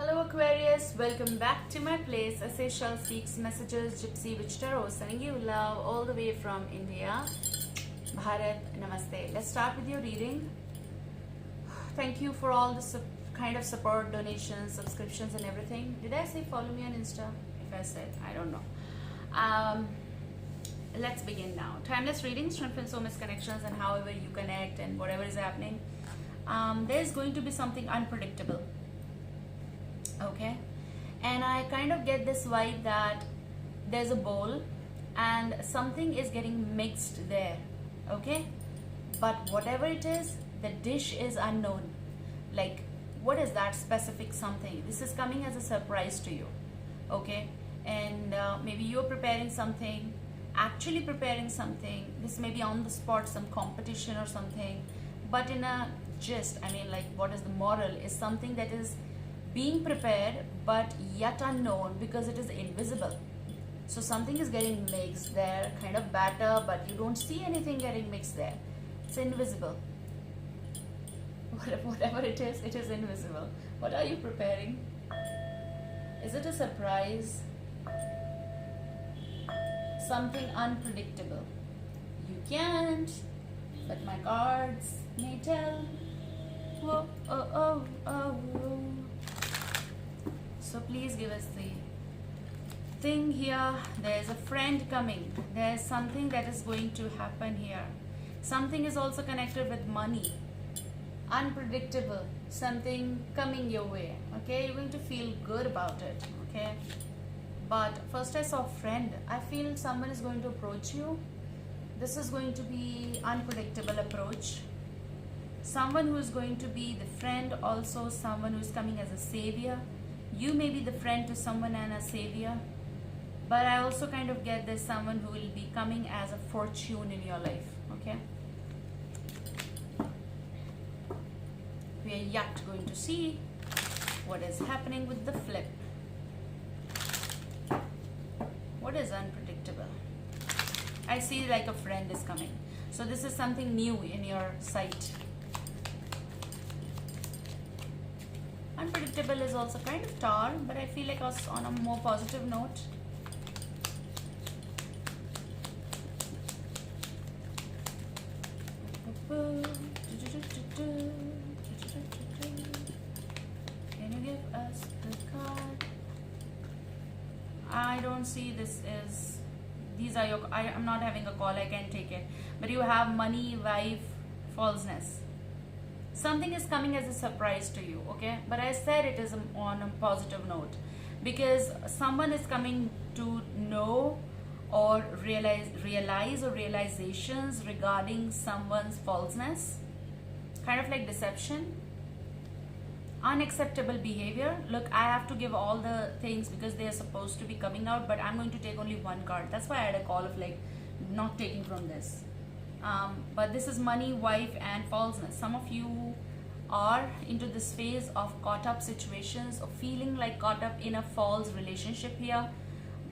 Hello Aquarius, welcome back to my place. Aseshal Seeks Messages, Gypsy Witch Tarot, sending you love all the way from India. Bharat, Namaste. Let's start with your reading. Thank you for all the kind of support, donations, subscriptions and everything. Did I say follow me on Insta? If I said, I don't know. Let's begin now. Timeless readings, strengthen soulmate connections and however you connect and whatever is happening. There's going to be something unpredictable. Okay, and I kind of get this vibe that there's a bowl and something is getting mixed there. Okay, but whatever it is, the dish is unknown. Like, what is that specific something? This is coming as a surprise to you. Okay, and maybe you're preparing something, actually preparing something. This may be on the spot, some competition or something, but in a gist, I mean, like, what is the moral is something that is being prepared but yet unknown because it is invisible. So something is getting mixed there, kind of batter, but you don't see anything getting mixed there. It's invisible. Whatever it is invisible. What are you preparing? Is it a surprise? Something unpredictable. You can't, but my cards may tell. Whoa, oh, oh, oh. So please give us the thing here. There's a friend coming. There's something that is going to happen here. Something is also connected with money. Unpredictable. Something coming your way. Okay, you're going to feel good about it. Okay. But first I saw friend. I feel someone is going to approach you. This is going to be unpredictable approach. Someone who is going to be the friend, also someone who is coming as a savior. You may be the friend to someone and a savior, but I also kind of get there's someone who will be coming as a fortune in your life. Okay, we are yet going to see what is happening with the flip. What is unpredictable? I see like a friend is coming, so this is something new in your sight. Unpredictable is also kind of Tower, but I feel like us on a more positive note. Can you give us the card? I don't see this is. These are your. I'm not having a call. I can't take it. But you have money, wife, falseness. Something is coming as a surprise to you, okay? But I said it is on a positive note because someone is coming to know or realize or realizations regarding someone's falseness, kind of like deception, unacceptable behavior. Look, I have to give all the things because they are supposed to be coming out, but I'm going to take only one card. That's why I had a call of like not taking from this. But this is money, wife and falseness. Some of you are into this phase of caught up situations or feeling like caught up in a false relationship here,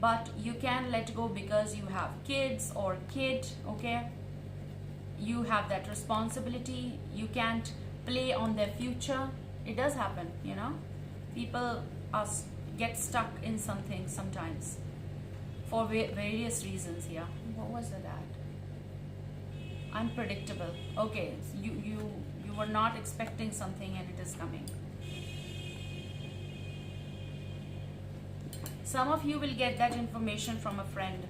but you can let go because you have kids or kid. Okay, you have that responsibility. You can't play on their future. It does happen, you know. People get stuck in something sometimes for various reasons here. What was that? Unpredictable. Okay, so you were not expecting something and it is coming. Some of you will get that information from a friend.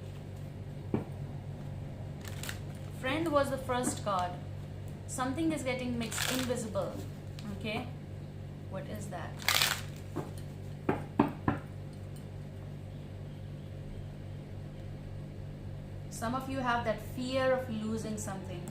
Friend was the first card. Something is getting mixed, invisible. Okay, what is that? Some of you have that fear of losing something.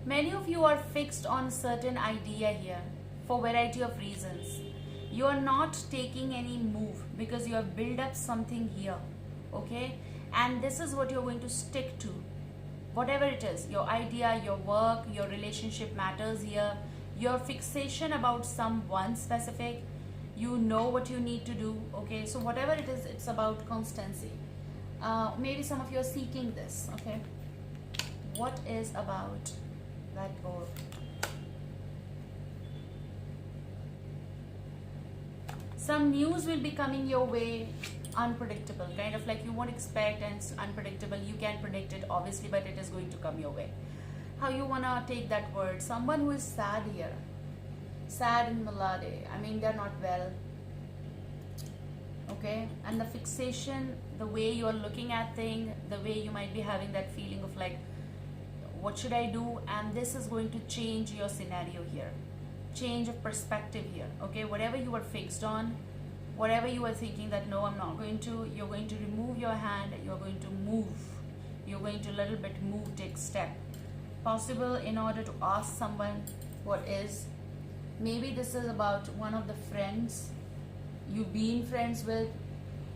Many of you are fixed on a certain idea here for variety of reasons. You are not taking any move because you have built up something here, okay? And this is what you're going to stick to. whatever it is, your idea, your work, your relationship matters here, your fixation about someone specific, you know what you need to do. Okay, so whatever it is, it's about constancy. Maybe some of you are seeking this. Okay, what is about that goal? Some news will be coming your way, unpredictable, kind of like you won't expect, and it's unpredictable. You can predict it obviously, but it is going to come your way. How you wanna take that word? Someone who is sad here, sad and malade. I mean, they're not well. Okay, and the fixation, the way you are looking at things, the way you might be having that feeling of like, what should I do? And this is going to change your scenario here. Change of perspective here. Okay, whatever you were fixed on, whatever you were thinking that no, I'm not going to, you're going to remove your hand, you're going to move, you're going to a little bit move, take step. Possible in order to ask someone what is. Maybe this is about one of the friends you've been friends with.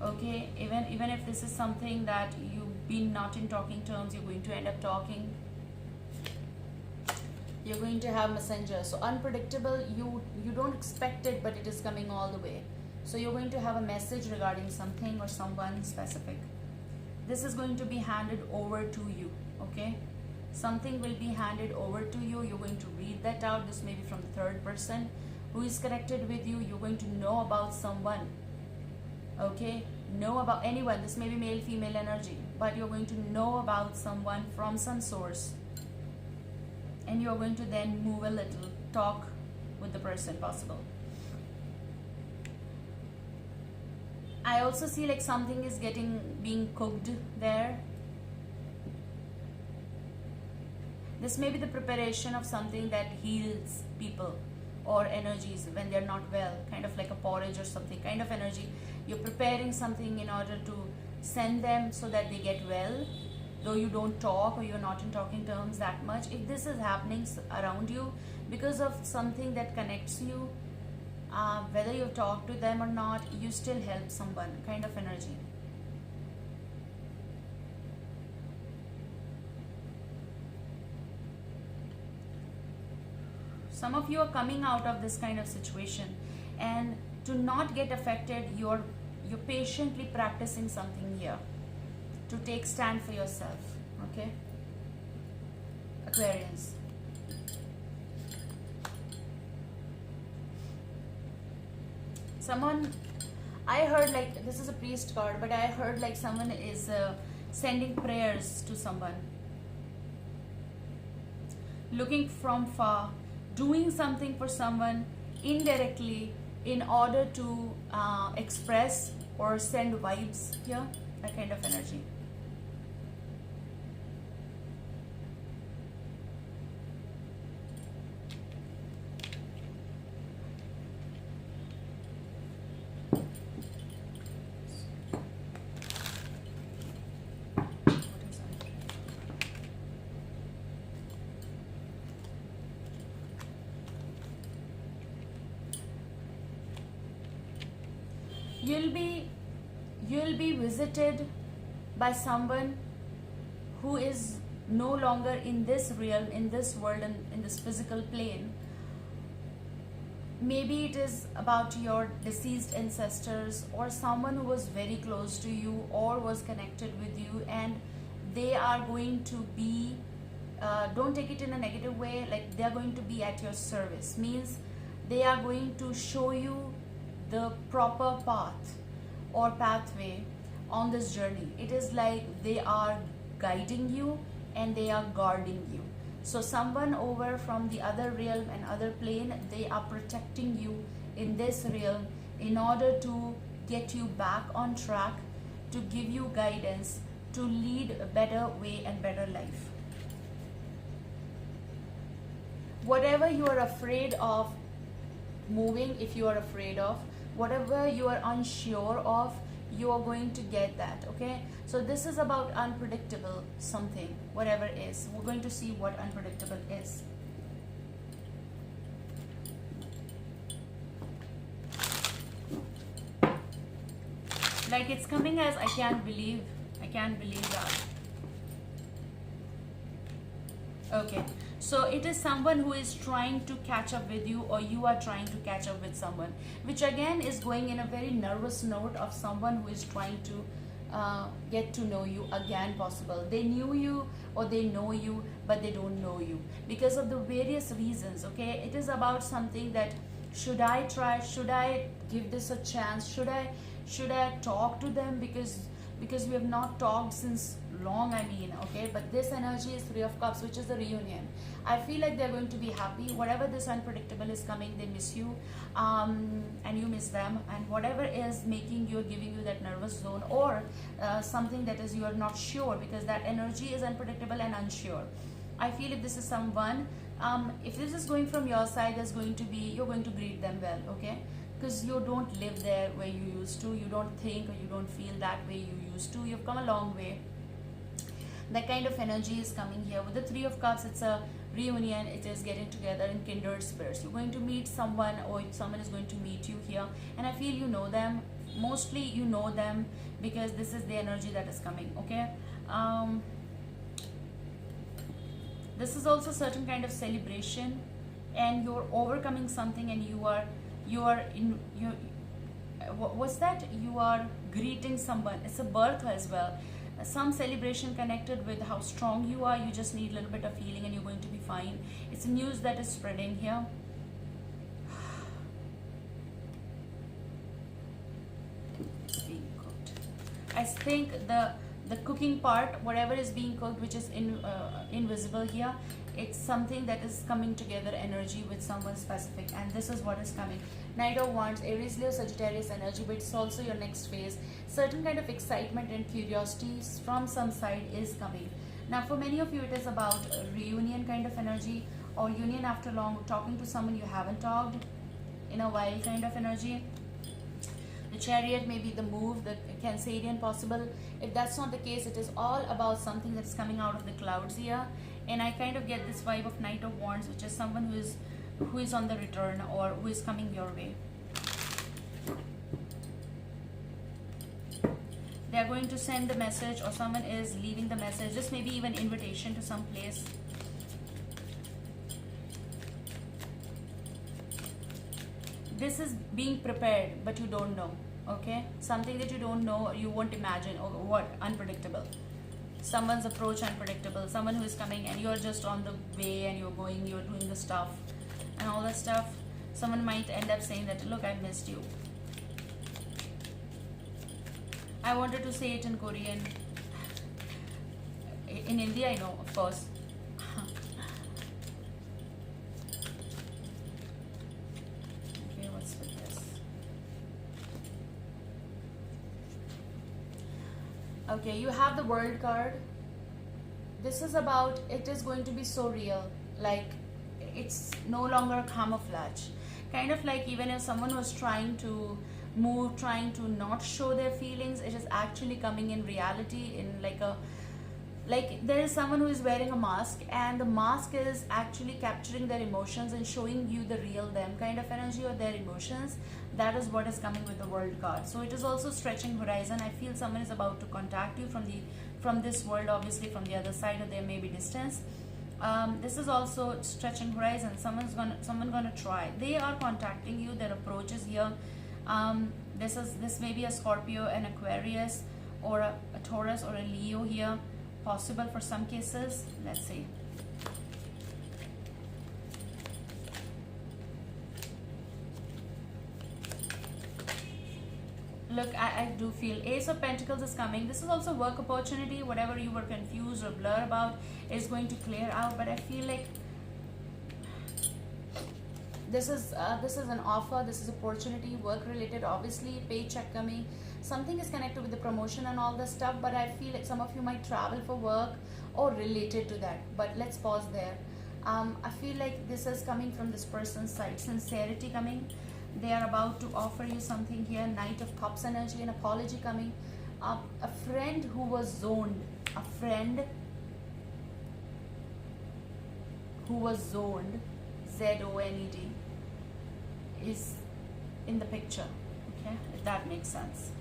Okay, even if this is something that you've been not in talking terms, you're going to end up talking. You're going to have messenger. So unpredictable, you don't expect it, but it is coming all the way. So you're going to have a message regarding something or someone specific. This is going to be handed over to you. Okay, something will be handed over to you. You're going to read that out. This may be from the third person who is connected with you. You're going to know about someone. Okay, know about anyone. This may be male, female energy, but you're going to know about someone from some source. And you're going to then move a little, talk with the person, possible. I also see like something is being cooked there. This may be the preparation of something that heals people or energies when they're not well, kind of like a porridge or something, kind of energy. You're preparing something in order to send them so that they get well. Though you don't talk or you're not in talking terms that much, if this is happening around you because of something that connects you, whether you've talked to them or not, you still help someone, kind of energy. Some of you are coming out of this kind of situation, and to not get affected, you're patiently practicing something here to take stand for yourself. Okay, Aquarians. Someone, I heard like, this is a priest card, but I heard like someone is sending prayers to someone, looking from far, doing something for someone indirectly in order to express or send vibes here, that kind of energy. You'll be visited by someone who is no longer in this realm, in this world, and in this physical plane. Maybe it is about your deceased ancestors or someone who was very close to you or was connected with you, and they are going to be, don't take it in a negative way, like they are going to be at your service. Means they are going to show you the proper path or pathway on this journey. It is like they are guiding you and they are guarding you. So someone over from the other realm and other plane, they are protecting you in this realm in order to get you back on track, to give you guidance, to lead a better way and better life. Whatever you are afraid of moving, if you are afraid of, whatever you are unsure of, you are going to get that. Okay, so this is about unpredictable something, whatever it is. We're going to see what unpredictable is. Like it's coming as I can't believe that. Okay, so it is someone who is trying to catch up with you, or you are trying to catch up with someone, which again is going in a very nervous note of someone who is trying to get to know you again. Possible they knew you or they know you, but they don't know you because of the various reasons. Okay, it is about something that, should I try, should I give this a chance, should I talk to them, because we have not talked since long, I mean. Okay, but this energy is Three of Cups, which is the reunion. I feel like they're going to be happy. Whatever this unpredictable is coming, they miss you, and you miss them, and whatever is making you, giving you that nervous zone, or something that is you are not sure, because that energy is unpredictable and unsure. I feel if this is someone, if this is going from your side, there's going to be, you're going to greet them well. Okay, because you don't live there where you used to, you don't think or you don't feel that way you used to, you've come a long way. That kind of energy is coming here. With the Three of Cups, it's a reunion, it is getting together in kindred spirits. You're going to meet someone, or someone is going to meet you here, and I feel you know them. Mostly you know them, because this is the energy that is coming. Okay, this is also certain kind of celebration, and you're overcoming something, and you are what's that, you are greeting someone. It's a birth as well, some celebration connected with how strong you are. You just need a little bit of healing and you're going to be fine. It's a news that is spreading here. It's being cooked. I think the cooking part, whatever is being cooked, which is invisible here, it's something that is coming together energy with someone specific, and this is what is coming. Knight of Wands, Aries, Leo, Sagittarius energy, but it's also your next phase. Certain kind of excitement and curiosity from some side is coming. Now for many of you, it is about a reunion kind of energy, or union after long, talking to someone you haven't talked in a while kind of energy. The Chariot may be the move, the Cancerian possible. If that's not the case, it is all about something that's coming out of the clouds here. And I kind of get this vibe of Knight of Wands, which is someone who is on the return, or who is coming your way. They are going to send the message, or someone is leaving the message. This may be even invitation to some place. This is being prepared, but you don't know. Okay, something that you don't know, you won't imagine, or what, unpredictable. Someone's approach unpredictable, someone who is coming and you're just on the way and you're going, you're doing the stuff and all that stuff. Someone might end up saying that, look, I missed you. I wanted to say it in Korean. In India, I know, of course. Okay, what's with this? Okay, you have the World card. This is about, it is going to be so real. Like, it's no longer camouflage. Kind of like, even if someone was trying to move, trying to not show their feelings, it is actually coming in reality, in like there is someone who is wearing a mask, and the mask is actually capturing their emotions and showing you the real them kind of energy, or their emotions. That is what is coming with the World card. So it is also stretching horizon. I feel someone is about to contact you from this world, obviously from the other side, or there may be distance. This is also stretching horizon. Someone gonna try. They are contacting you. Their approach is here. This may be a Scorpio, an Aquarius, or a Taurus, or a Leo here. Possible for some cases. Let's see. Look, I do feel Ace of Pentacles is coming. This is also work opportunity. Whatever you were confused or blur about is going to clear out. But I feel like this is an offer. This is opportunity, work related, obviously, paycheck coming. Something is connected with the promotion and all this stuff, but I feel like some of you might travel for work or related to that. But let's pause there. I feel like this is coming from this person's side. Sincerity coming. They are about to offer you something here. Knight of Cups energy, an apology coming. A friend who was zoned. A friend who was zoned, Z-O-N-E-D, is in the picture. Okay, if that makes sense.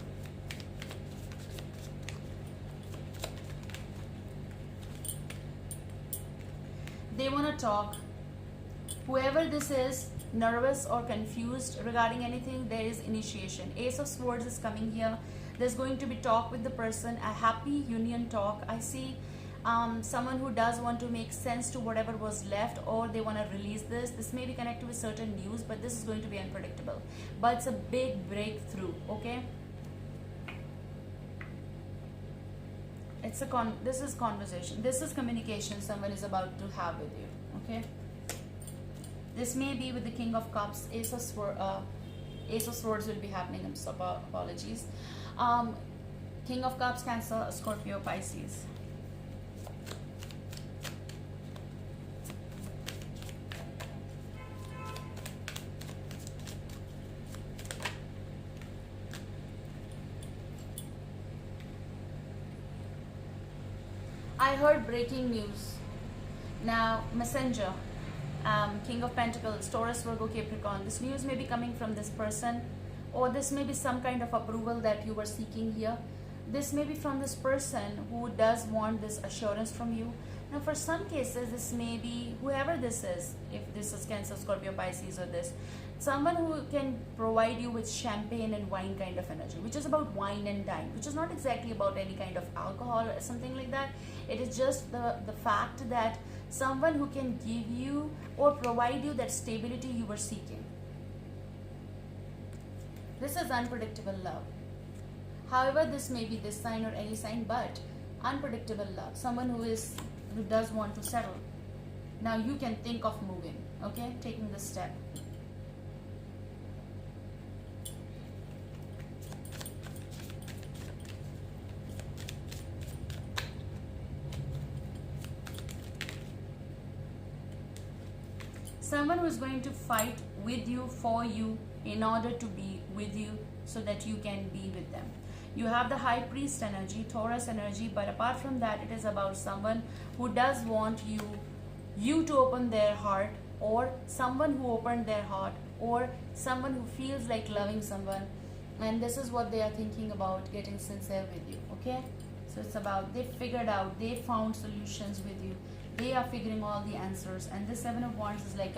They want to talk. Whoever this is, nervous or confused regarding anything, there is initiation. Ace of Swords is coming here. There's going to be talk with the person, a happy union talk. I see someone who does want to make sense to whatever was left, or they want to release this. This may be connected with certain news, but this is going to be unpredictable. But it's a big breakthrough, okay? This is conversation. This is communication someone is about to have with you, okay? This may be with the King of Cups. Ace of Swords will be happening. I'm so apologies. King of Cups, Cancer, Scorpio, Pisces. I heard breaking news. Now, Messenger, King of Pentacles, Taurus, Virgo, Capricorn. This news may be coming from this person, or this may be some kind of approval that you were seeking here. This may be from this person who does want this assurance from you. Now, for some cases, this may be whoever this is, if this is Cancer, Scorpio, Pisces, or this, someone who can provide you with champagne and wine kind of energy, which is about wine and dine, which is not exactly about any kind of alcohol or something like that. It is just the fact that someone who can give you or provide you that stability you were seeking. This is unpredictable love. However, this may be this sign or any sign, but unpredictable love. Someone who does want to settle. Now you can think of moving, okay? Taking this step. Someone who is going to fight with you, for you, in order to be with you, so that you can be with them. You have the High Priest energy, Taurus energy, but apart from that, it is about someone who does want you to open their heart, or someone who opened their heart, or someone who feels like loving someone, and this is what they are thinking about, getting sincere with you, okay? So it's about they figured out, they found solutions with you. They are figuring all the answers, and this Seven of Wands is like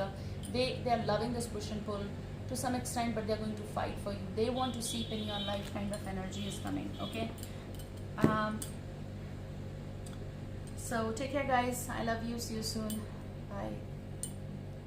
they are loving this push and pull to some extent, but they're going to fight for you. They want to seep in your life kind of energy is coming, okay? So take care, guys. I love you. See you soon. Bye.